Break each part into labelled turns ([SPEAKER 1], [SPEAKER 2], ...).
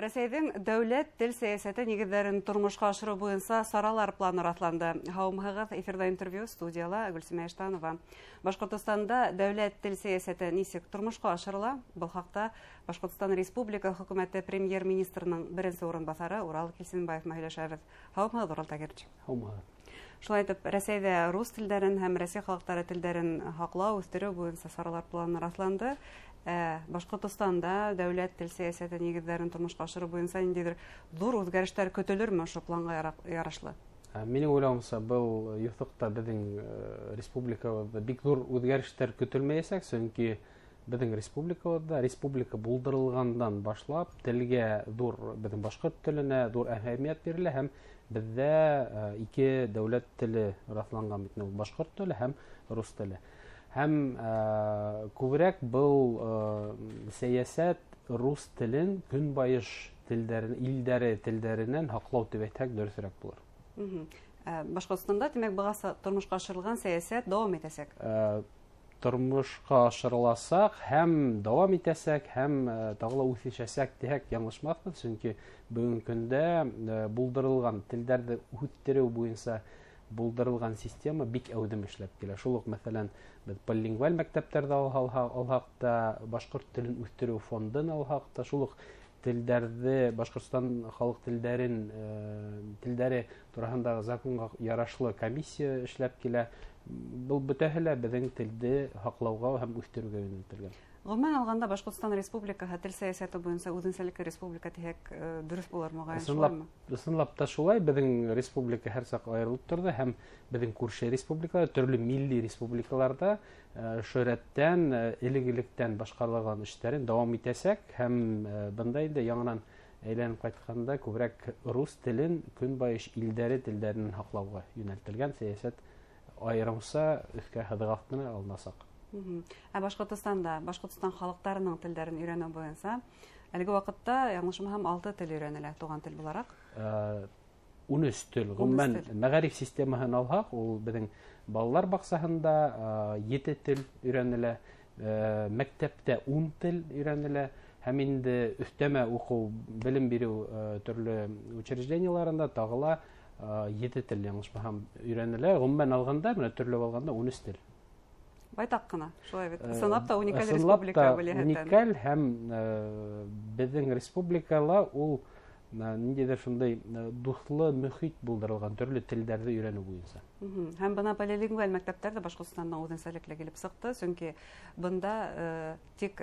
[SPEAKER 1] Рәсәйдең дәүләт тел сәясәте нигеҙҙәрен тормошҡа ашырыу буйынса саралар планы раҫланды. Һаумыһығыҙ, эфирҙа интервью, студияла Гөлсемә Эштанова. Башҡортостанда дәүләт тел сәясәте нисек тормошҡа ашырыла? Был хаҡта Башҡортостан Республика Хөкүмәте премьер-министрының беренсе урынбаҫары Урал Килсенбаев һөйләшәбеҙ. Һаумыһығыҙ, Урал Тагирович.
[SPEAKER 2] Һаумыһығыҙ.
[SPEAKER 1] Шулай итеп, Рәсәйҙә рус телдәрен һәм Рәсәй халыҡтары телдәрен һаҡлау, үҫтереү буйынса саралар планы раҫланды. Башҡортостанда дәүләт тел сәясәте нигеҙҙәрен тормошҡа ашырыу буйынса ниндәйҙер ҙур үҙгәрештәр көтөлөрмө ошо планға ярашлы?
[SPEAKER 2] Минең уйлауымса, был юҫыҡта беҙҙең республикабыҙҙа бик ҙур үҙгәрештәр көтөлмәйәсәк, сөнки беҙҙең республикабыҙҙа республика булдырылғандан башлап телгә ҙур, беҙҙең башҡорт теленә ҙур әһәмиәт бирелә һәм беҙҙә ике дәүләт теле раҫланған бит, башҡорт теле һәм рус теле. Һәм күберәк был сәйәсәт рус телен көнбайыш илдәре телдәренән һаҡлау тип әйтһәк дөрөҫөрәк булыр.
[SPEAKER 1] Башҡортостанда, тимәк, бығаса тормошҡа ашырылған сәйәсәт дауам итәсәк?
[SPEAKER 2] Тормошҡа ашырыласаҡ һәм дауам итәсәк, һәм тағы ла үҫешәсәк тиһәк яңылышмаҫбыҙ, сөнки бөгөн көндә булдырылған телдәрҙе үҫтереү буйынса булдырылған система бик әүҙем эшләп килә. Шул уҡ, мәҫәлән, беҙ полилингваль мәктәптәрҙе алһаҡ та, башҡорт телен үҫтереү фондын алһаҡ та, шул уҡ телдәрҙе, Башҡортостан халыҡ телдәре тураһындағы законға ярашлы комиссия эшләп килә. Был бөтәһе лә беҙҙең телде һаҡлауға һәм үҫтереүгә йүнәлтелгән.
[SPEAKER 1] Ғөмүмән алғанда Башҡортостан Республикаһы тел сәйәсәте буйынса үҙенсәлекле республика тиһәк дөрөҫ булыр мөғәйен, шулаймы?
[SPEAKER 2] Ысынлап та шулай. Беҙҙең республика һәр саҡ айырылып торҙо һәм беҙҙең күрше республикалар, төрлө милли республикаларда шөһрәттән, элек-электән башҡарылған эштәрен дауам итәсәк һәм бында инде яңынан әйләнеп ҡайтҡанда күберәк рус телен көнбайыш илдәре телдәрен һаҡлауға йүнәлтелгән сәйәсәт айырымса өҫкә һыҙыҡ аҫтына алынасаҡ.
[SPEAKER 1] Башҡортостанда, Башҡортостан халыҡтарының телдәрен өйрәнеү буйынса, әлеге ваҡытта, яңылышмаһам, 6 тел өйрәнелә, туған тел булараҡ?
[SPEAKER 2] 13 тел. Ғөмүмән мәғариф системаһын алһаҡ, ул беҙҙең балалар баҡсаһында 7 тел өйрәнелә, мәктәптә 10 тел өйрәнелә, һәм инде өҫтәмә уҡыу, белем биреү төрлө учрежденияларында тағы ла 7 тел, яңылышмаһам, өйрәнелә. Ғөмүмән алғанда, төрлө алғанда 13 тел.
[SPEAKER 1] Байтаҡ ҡына, шулай бит. Ысынлап та уникаль республика беләһендән.
[SPEAKER 2] Уникаль һәм беҙҙең республикала ул ниндәйҙер шундай дуҫлы мөхит булдырылған төрлө телдәрҙе өйрәнеү буйынса.
[SPEAKER 1] Һәм бына полилингваль мәктәптәр ҙә Башҡортостанның үҙенсәлекле килеп сыҡты, сөнки бында тик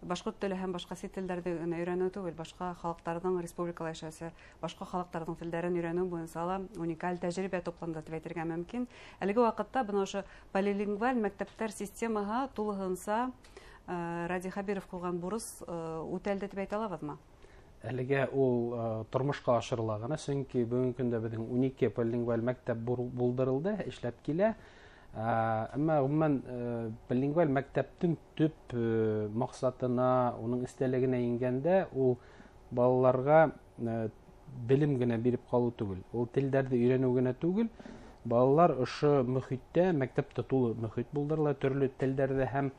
[SPEAKER 1] башҡорт теле һәм башҡа сит телдәрҙе өйрәнеү түгел, башҡа халыҡтарҙың республикала йәшәүсе, башҡа халыҡтарҙың телдәрен өйрәнеү буйынса ла уникаль тәжрибә тупланды дип әйтергә мөмкин. Әлеге ваҡытта бына ошо полилингваль мәктәптәр системаһы тулыһынса Ради Хабиров ҡуйған бурыс үтәлде дип әйтә алабыҙмы?
[SPEAKER 2] Әлегә ул тормошҡа ашырыла ғына, сөнки бөгөн көндә беҙҙең 12 полилингваль мәктәп булдырылды, эшләп килә. Әммә ғөмүмән полилингваль мәктәптең төп маҡсатына, уның эстәлегенә ингәндә, ул балаларға белем генә биреп ҡалыу түгел. Ул телдәрҙе өйрәнеү генә түгел, балалар ошо мөхиттә, мәктәптә тулы мөхит булдырыла, төрлө телдәрҙе һәм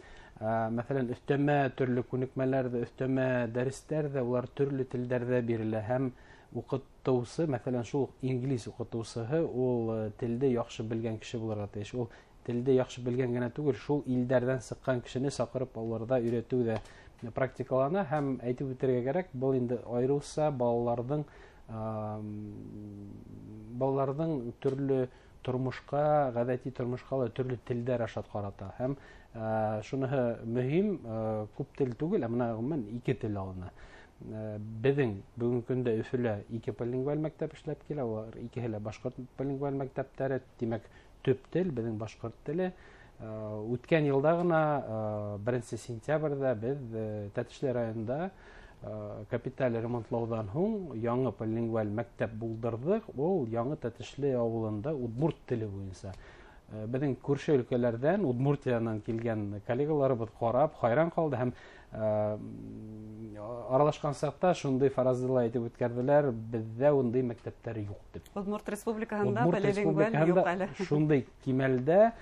[SPEAKER 2] мәҫәлән, өҫтәмә төрлө күнекмәләрҙе, өҫтәмә дәрестәрҙе, улар төрлө телдәрҙә бирелә һәм уҡытыусы, мәҫәлән, шул инглиз уҡытыусыһы, ул телде яҡшы белгән кеше булырға тейеш. Ул телде яҡшы белгән генә түгел, шул илдәрҙән сыҡҡан кешене саҡырып алырҙа өйрәтеү ҙә практикалана һәм әйтеп үтергә кәрәк, был инде айырыуса балаларҙың төрлө тормошҡа, ғәҙәти тормошҡа ла төрлө телдәр ашат ҡарата. Һәм шуныһы мөһим, күп тел түгел, әммә ғөмүмән 2 тел алына. Беҙҙең бөгөн көндә Өфөлә 2 полилингваль мәктәп эшләп килә, улар икеһе лә башҡорт полилингваль мәктәптәре, тимәк, төп тел, беҙҙең башҡорт теле. Үткән йылда ғына 1 сентябрҙә беҙ Тәтешле районында капиталь ремонтлауҙан һуң яңы полилингваль мәктәп булдырҙык. Ул яңы Тәтешле ауылында удмурт теле буйынса. Беҙҙең күрше өлкәләрҙән, Удмуртиянан килгән коллегаларыбыҙ ҡарап, хайран ҡалды һәм аралашҡан саҡта шундай фаразды ла әйтеп үткәрҙеләр, беҙҙә ундай мәктәптәр юҡ дип.
[SPEAKER 1] Удмурт республикаһында полилингваль юҡ әле.
[SPEAKER 2] Шундай кимәлдә,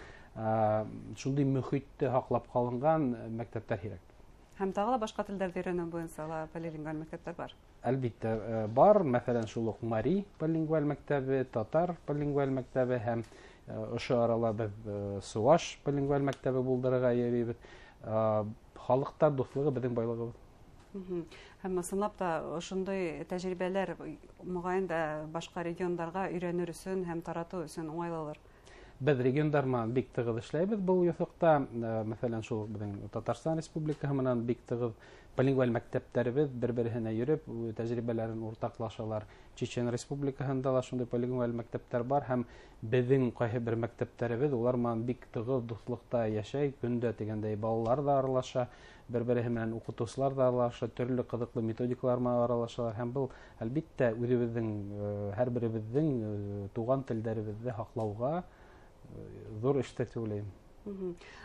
[SPEAKER 2] шундай мөхитте һаҡлап ҡалынған мәктәптәр һирәк.
[SPEAKER 1] Һәм тагы да башка телдәрне өйрәнү буенча ла полилингваль мәктәпләр бар.
[SPEAKER 2] Әлбиттә, бар. Мәсәлән, шул ук Мари полилингваль мәктәбе, Татар полилингваль мәктәбе һәм ошо арала без Суаш полилингваль мәктәбе булдырырга йөрибез. Халыктар дуслыгы безнең байлыгыбыз.
[SPEAKER 1] Һәм ысынлап та ошондой тәҗрибәләр мөгаен дә башка регионнарга өйрәнер өчен һәм тарату өчен уңайлылыр.
[SPEAKER 2] Без региондар менән бик тыгыз эшләйбез бу юсыкта. Мәсәлән, шул безнең Татарстан Республикаһы менән бик тыгыз полилингваль мәктәпләребез бер-беренә йөреп, тәҗрибәләрен уртаклашалар. Чечен Республикаһында да шундый полилингваль мәктәпләр бар һәм безнең кайһы бер мәктәпләребез улар менән бик тыгыз дуслыкта яшәй, көндә дигәндәй балалар да аралаша, бер-бере менән укытучылар да аралаша, төрле кызыклы методикалар менән аралашалар һәм бу әлбиттә үзебезнең һәрберебезнең туган телдәребезне һаклауга зур эш дип уйлыйм.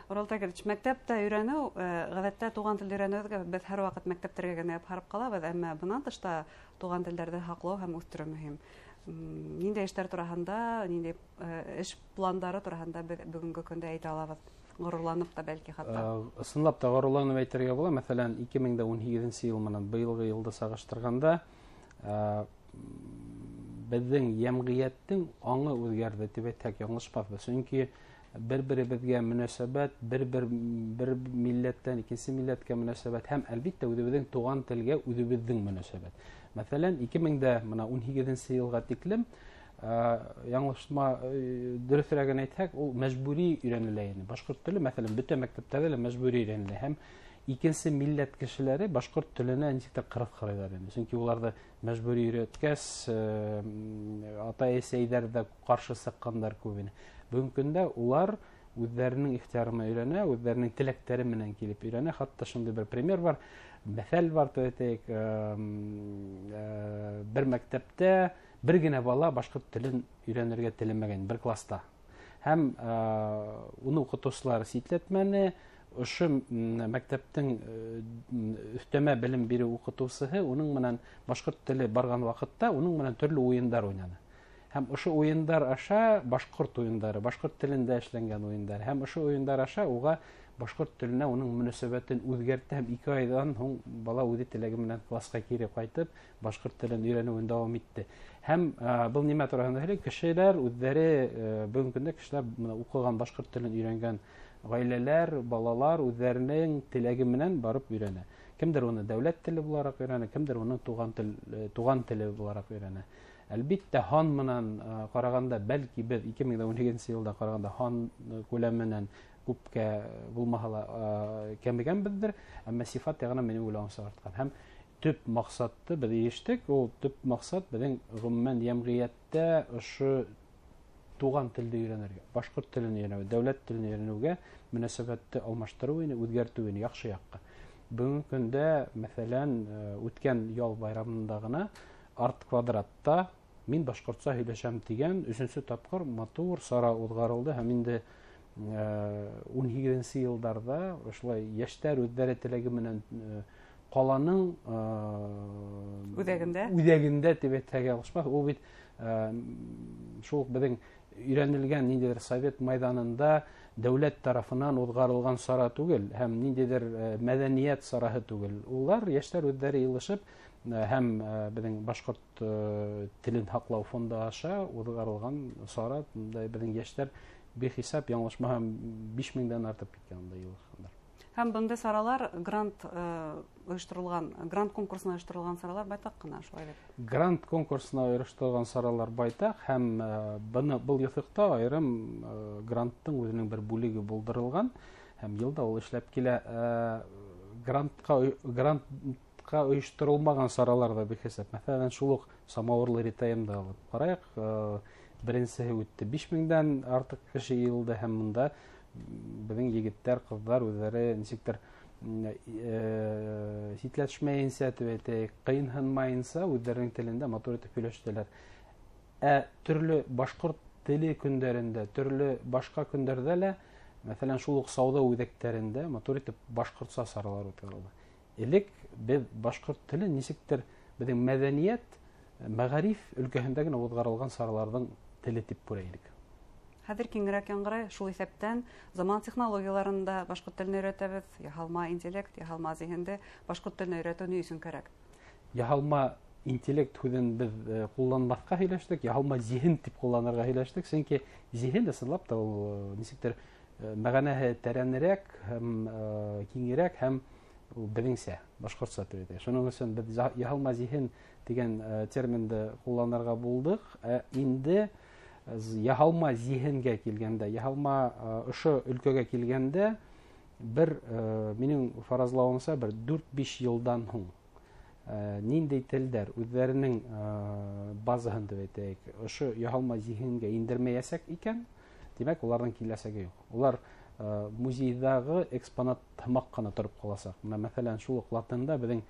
[SPEAKER 1] Урал Тагирович, мәктәптә өйрәнү, гадәттә туган тел өйрәнүгә без һәр вакыт мәктәптәргә генә барып калабыз, әмма бунан тышта туган телләрне һаклау һәм үстерү мөһим. Нинди эшләр тураһында, нинди эш пландары тураһында бүгенге көндә әйтә алабыз? Горурланып та бәлки хатта.
[SPEAKER 2] Ысынлап та горурланып әйтергә була. Мәсәлән, 2018 ел менән быелгы елды сагыштырганда, безнең җәмгыятьнең аңы үзгәрде дип әйтсәк яңлышмаспыз. Чөнки бер-беребезгә мөнәсәбәт, бер милләттән икенче милләткә мөнәсәбәт һәм әлбиттә үзебезнең туган телгә үзебезнең мөнәсәбәт. Мәсәлән, 2018 елга тиклем яңлышма дөресрәген әйтсәк, ул мәҗбүри өйрәнелә иде. Башкорт теле, мәсәлән, бөтен мәктәптәрдә дә мәҗбүри өйрәнелә һәм икенче милләт кешеләре башкорт теленә ничектер кырыс карыйлар инде. Чөнки уларда мәҗбүри өйрәткәч, ата-әсәйләр дә каршы сыккандар күбене. Бүгенге көндә улар үзләренең ихтиярына өйрәнә, үзләренең теләктәре менән килеп өйрәнә. Хатта шундый бер пример бар, мәсәл бар, әйтәйек, бер мәктәптә бер генә бала башкорт телен өйрәнергә теләмәгән бер класста. Һәм уны укытучылар ситләтмәне. Ошо мәктәптең өстәмә белем бирү укытучысы уның менән башкорт теле барган вакытта уның менән төрле уендар уйнады. Һәм ошо уендар аша башкорт уендары, башкорт телендә эшләнгән уендар. Һәм ошо уендар аша уга башкорт теленә уның мөнәсәбәтен үзгәртте һәм 2 айдан соң бала үзе теләге менән класска кире кайтып, башкорт телен өйрәнүен дәвам итте. Һәм бу нимә турында һәле кешеләр үзләре бүгенге көндә кешеләр укыган башкорт телен өйрәнгән гаиләләр, балалар үзләренең теләге менән барып өйрәнә. Кемдер уны дәүләт теле буларак өйрәнә, кемдер уны туган теле буларак өйрәнә. Әлбиттә, хан менән караганда, бәлки без 2018 елда караганда хан күләменнән күпкә булмаһа ла кәмегәнбездер, әмма сифат ягынан минем уйлавымча арткан. Һәм төп максатты без иештек, ул төп максат безнең гомумән җәмгыятьтә ошо туган телде өйрәнергә, башкорт телен өйрәнүгә, дәүләт телен өйрәнүгә мөнәсәбәтте алмаштыру, үзгәртү яхшы якка. Бүгенге көндә, мәсәлән, үткән ял байрамында гына Арт квадратта мин башкортча һөйләшәм дигән 3нче тапкыр матур сара узгарылды һәм инде 18 елларда ошулай яшьтәр үзләре теләге менән каланың үҙәгендә дип әйтсәк ялгышмас. Ул бит шул безнең өйрәнелгән ниндидер совет майданында дәүләт тарафынан узгарылган сара түгел һәм ниндидер мәдәният сараһы түгел. Улар яшьтәр үзләре йылышып һәм безнең башкорт телен һаклау фонды аша узгарылган сара, безнең яшьтәр бехисап яңлышмаһам 5000дән артып киткән еллар.
[SPEAKER 1] Һәм бундай саралар грант оештырылган, грант конкурсына оештырылган саралар байтак кына шулай дип.
[SPEAKER 2] Грант конкурсына оештырылган саралар байтак һәм бу юсыкта айрым гранттың үзенең бер бүлеге булдырылган һәм елда ул эшләп килә. Грантка оештырылмаган саралар да бихисап. Мәсәлән, шул ук самавырлы ритаемда алып карыйк. Беренчеһе үтте 5000дән артык кеше йылды һәм монда безнең егетләр, кызлар үзләре ничектер ситләшмәенсә дип кыйнһынмаенса үзләренең телендә матур итеп һөйләштеләр. Төрле башкорт теле көндәрендә, төрле башка көндәрдә лә, мәсәлән, шул ук сауда үҙәктәрендә матур итеп башкортса саралар үткәрелде. Элек без башкорт теле ничектер безнең мәдәният, мәгариф өлкәһендә генә узгарылган сараларның теле дип күрәйек.
[SPEAKER 1] Хәзер киңрәк яңгырай, шул исәптән заман технологияларында башкорт телен өйрәтәбез, яһалма интеллект, яһалма зиһенде башкорт телен өйрәтү ни өчен кирәк?
[SPEAKER 2] Яһалма интеллект һүҙен без кулланмаҫҡа һөйләштек, яһалма зиһен тип кулланырға һөйләштек, сөнки зиһен ысынлап та ул нисектер мәғәнәһе тәрәнерәк һәм киңерәк һәм беҙеңсә, башҡортса телендә. Шуның өсөн без яһалма зиһен дигән терминды кулланырға булдык. Инде яһалма зиһенгә килгәндә, яһалма ошо өлкәгә килгәндә, бер минең фаразлауымса, бер 4-5 йылдан һуң ниндәй телдәр үҙҙәренең базаһын дип әйтәйек, ошо яһалма зиһенгә индермәйәсәк икән, димәк, уларҙың киләсәге юҡ. Улар музейҙағы экспонат һымаҡ ҡына тороп ҡаласаҡ. Мәҫәлән, шул уҡ Латында беҙҙең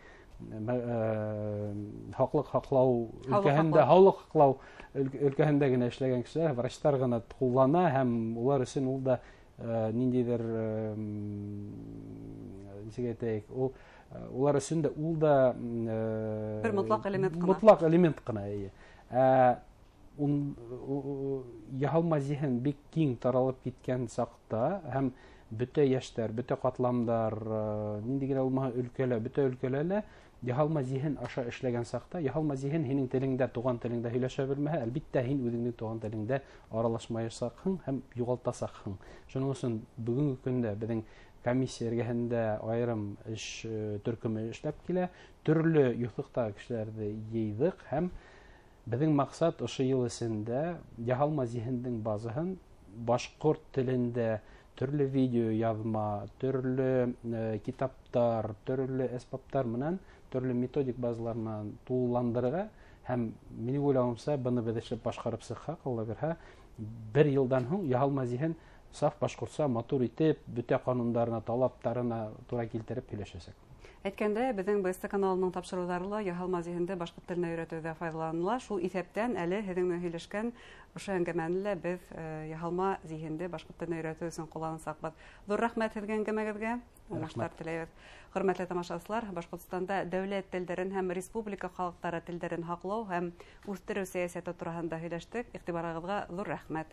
[SPEAKER 2] һаҡлыҡ һаҡлау өлкәһендә, һаулыҡ һаҡлау өлкәһендә генә эшләгән кешеләр, врачтар ғына ҡуллана һәм улар өсөн ул да ниндәйҙер, нисек әйтәйек, улар өсөн дә ул да
[SPEAKER 1] бер мотлаҡ элемент ҡына.
[SPEAKER 2] Мотлаҡ элемент ҡына. Яһалма зиһен бик киң таралып киткән саҡта һәм бөтә йәштәр, бөтә ҡатламдар, нинди генә булмаһа өлкәлә, бөтә өлкәлә яһалма зиһен аша эшләгән саҡта, яһалма зиһен һинең телеңдә, туған телеңдә һөйләшә белмәһә, әлбиттә һин үҙеңдең туған телеңдә аралашмаясаҡһың һәм юғалтасаҡһың. Шуның өсөн бөгөнгө көндә беҙҙең комиссия эргәһендә айырым эш төркөмө эшләп килә, төрлө юҫыҡта кешеләрҙе йыйҙыҡ һәм беҙҙең маҡсат ошо йыл эсендә яһалма зиһендең базаһын башҡорт телендә төрлө видео яҙма, төрлө китаптар, төрлө әсбаптар менән, төрлө методик базалар менән тулыландырырға һәм минең уйлауымса, быны беҙ эшләп башҡарып сыҡһаҡ, Алла бирһә, 1 йылдан һуң яһалма зиһен саф башҡортса матур итеп, бөтә ҡанундарына, талаптарына тура килтереп һөйләшәсәк.
[SPEAKER 1] Әйткәндә, беҙҙең БСТ каналының тапшырыуҙары ла яһалма зиһенде башҡорт теленә өйрәтеүҙә файҙаланыла. Шул иҫәптән әле һеҙҙең менән һөйләшкән ошо әңгәмәне лә беҙ яһалма зиһенде башҡорт теленә өйрәтеү өсөн ҡулланасаҡбыҙ. Ҙур рәхмәт һеҙгә әңгәмәгеҙгә. Уңыштар теләйбеҙ. Хөрмәтле тамашасылар, Башҡортостанда дәүләт телдәрен һәм республика халыҡтары телдәрен һаҡлау һәм үҫтереү сәйәсәте тураһында һөйләштек. Иғтибарығыҙға ҙур рәхмәт.